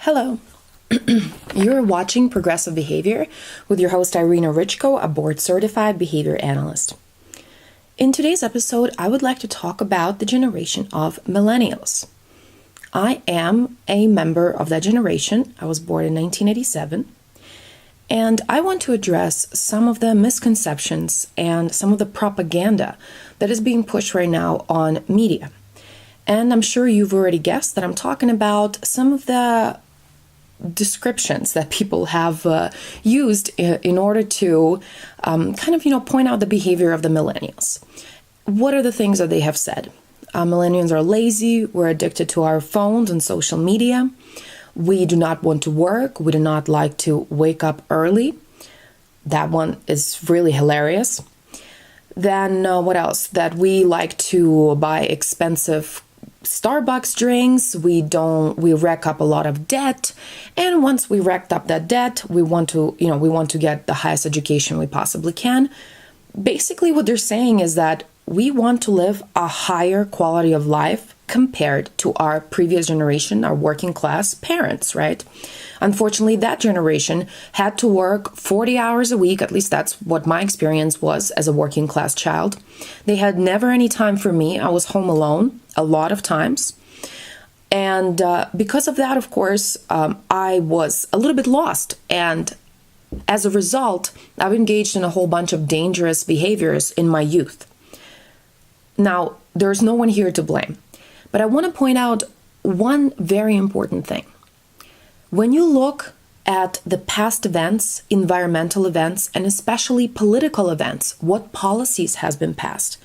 Hello. You're watching Progressive Behavior with your host Irina Richko, a board-certified behavior analyst. In today's episode, I would like to talk about the generation of Millennials. I am a member of that generation. I was born in 1987. And I want to address some of the misconceptions and some of the propaganda that is being pushed right now on media. And I'm sure you've already guessed that I'm talking about some of the descriptions that people have used in order to point out the behavior of the millennials. What are the things that they have said? Millennials are lazy, we're addicted to our phones and social media, we do not want to work, we do not like to wake up early. That one is really hilarious. Then what else? That we like to buy expensive Starbucks drinks, we rack up a lot of debt, and once we racked up that debt, we want to get the highest education we possibly can. Basically what they're saying is that we want to live a higher quality of life compared to our previous generation, our working class parents, right? Unfortunately, that generation had to work 40 hours a week. At least that's what my experience was as a working class child. They had never any time for me. I was home alone a lot of times. And because of that, of course, I was a little bit lost. And as a result, I've engaged in a whole bunch of dangerous behaviors in my youth. Now, there's no one here to blame. But I want to point out one very important thing. When you look at the past events, environmental events, and especially political events, what policies has been passed?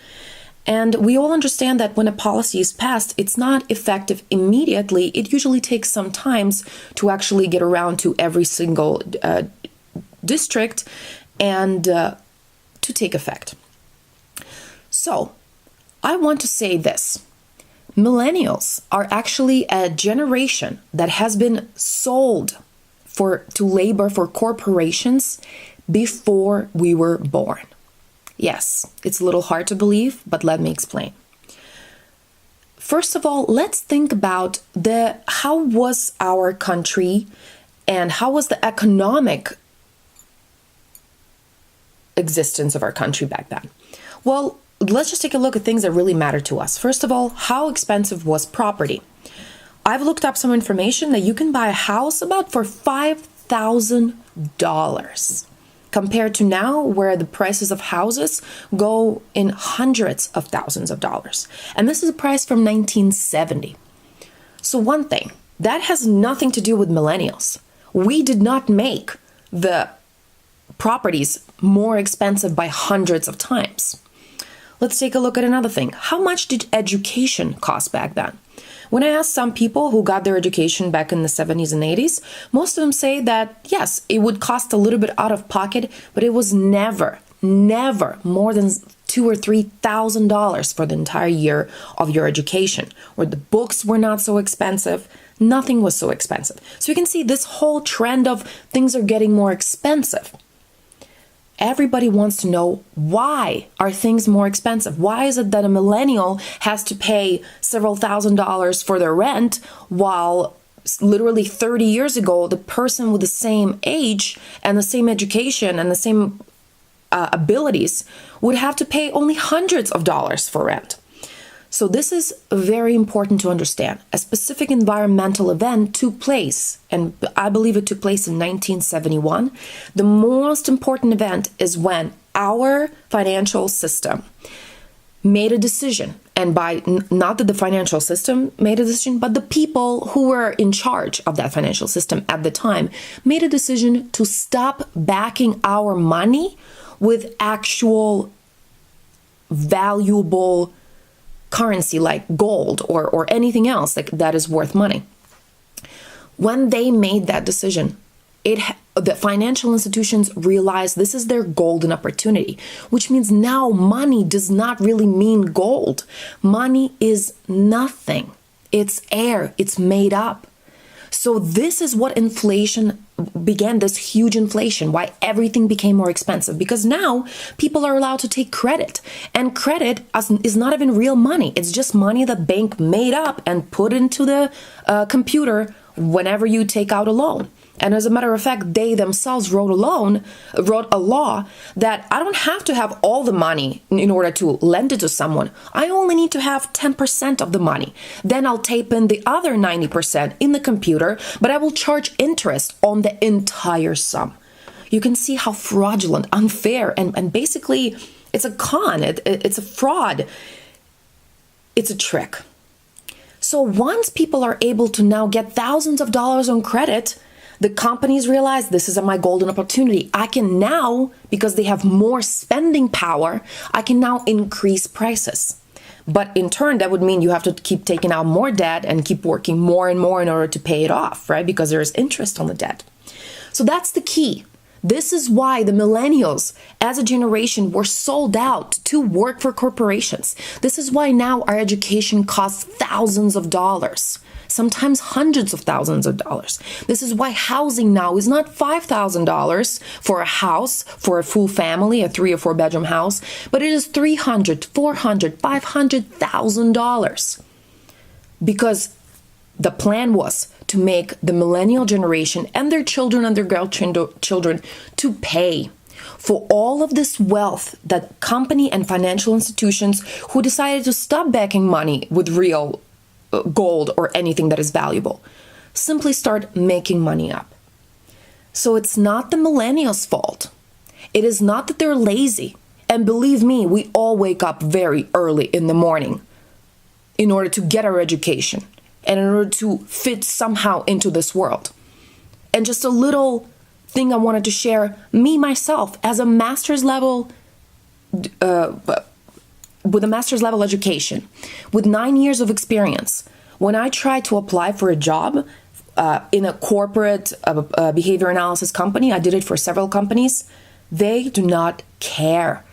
And we all understand that when a policy is passed, it's not effective immediately. It usually takes some time to actually get around to every single district and to take effect. So, I want to say this. Millennials are actually a generation that has been sold to labor for corporations before we were born. Yes, it's a little hard to believe, but let me explain. First of all, let's think about how was our country and how was the economic existence of our country back then? Well, let's just take a look at things that really matter to us. First of all, how expensive was property? I've looked up some information that you can buy a house about for $5,000 compared to now where the prices of houses go in hundreds of thousands of dollars. And this is a price from 1970. So one thing, that has nothing to do with millennials. We did not make the properties more expensive by hundreds of times. Let's take a look at another thing. How much did education cost back then? When I asked some people who got their education back in the 70s and 80s, most of them say that, yes, it would cost a little bit out of pocket, but it was never more than $2,000 or $3,000 for the entire year of your education, or the books were not so expensive. Nothing was so expensive. So you can see this whole trend of things are getting more expensive. Everybody wants to know, why are things more expensive? Why is it that a millennial has to pay several $1,000s for their rent while literally 30 years ago, the person with the same age and the same education and the same abilities would have to pay only hundreds of dollars for rent? So this is very important to understand. A specific environmental event took place, and I believe it took place in 1971. The most important event is when our financial system made a decision, and by not that the financial system made a decision, but the people who were in charge of that financial system at the time made a decision to stop backing our money with actual valuable currency like gold or anything else that is worth money. When they made that decision, the financial institutions realized this is their golden opportunity, which means now money does not really mean gold. Money is nothing. It's air. It's made up. So this is what inflation began this huge inflation, why everything became more expensive. Because now people are allowed to take credit, and credit is not even real money. It's just money the bank made up and put into the computer whenever you take out a loan. And as a matter of fact, they themselves wrote a law that I don't have to have all the money in order to lend it to someone. I only need to have 10% of the money. Then I'll tape in the other 90% in the computer, but I will charge interest on the entire sum. You can see how fraudulent, unfair, and basically it's a con. It's a fraud. It's a trick. So once people are able to now get thousands of dollars on credit, the companies realize this is my golden opportunity. I can now, because they have more spending power, I can now increase prices. But in turn, that would mean you have to keep taking out more debt and keep working more and more in order to pay it off, right? Because there is interest on the debt. So that's the key. This is why the millennials as a generation were sold out to work for corporations. This is why now our education costs thousands of dollars. Sometimes hundreds of thousands of dollars. This is why housing now is not $5,000 for a house, for a full family, a 3 or 4 bedroom house, but it is $300,000, $400,000, $500,000. Because the plan was to make the millennial generation and their children and their grandchildren to pay for all of this wealth that company and financial institutions who decided to stop backing money with real gold or anything that is valuable simply start making money up. So it's not the millennials' fault. It is not that they're lazy. And believe me, we all wake up very early in the morning in order to get our education and in order to fit somehow into this world. And just a little thing I wanted to share, me myself as a master's level with a master's level education, with 9 years of experience, when I tried to apply for a job in a corporate behavior analysis company, I did it for several companies, they do not care.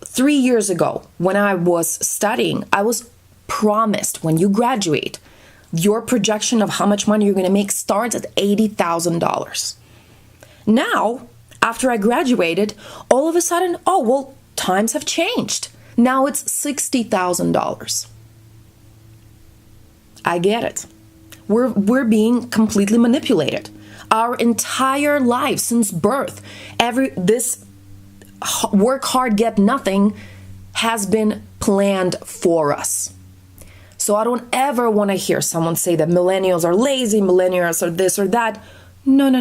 3 years ago, when I was studying, I was promised when you graduate, your projection of how much money you're going to make starts at $80,000. Now, after I graduated, all of a sudden, times have changed. Now it's $60,000. I get it. We're being completely manipulated. Our entire life since birth, this work hard, get nothing has been planned for us. So I don't ever want to hear someone say that millennials are lazy, millennials are this or that. No.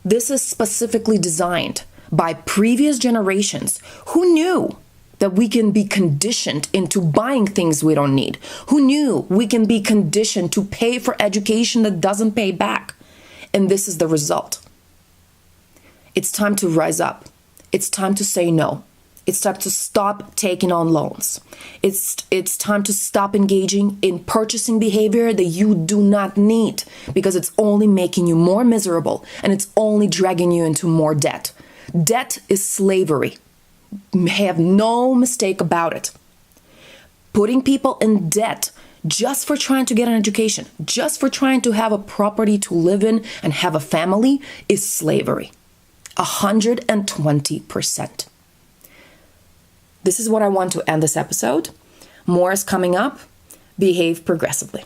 This is specifically designed by previous generations who knew that we can be conditioned into buying things we don't need, who knew we can be conditioned to pay for education that doesn't pay back. And this is the result. It's time to rise up. It's time to say no. It's time to stop taking on loans. It's time to stop engaging in purchasing behavior that you do not need, because it's only making you more miserable and it's only dragging you into more debt. Debt is slavery. Have no mistake about it. Putting people in debt just for trying to get an education, just for trying to have a property to live in and have a family is slavery. 120%. This is what I want to end this episode. More is coming up. Behave progressively.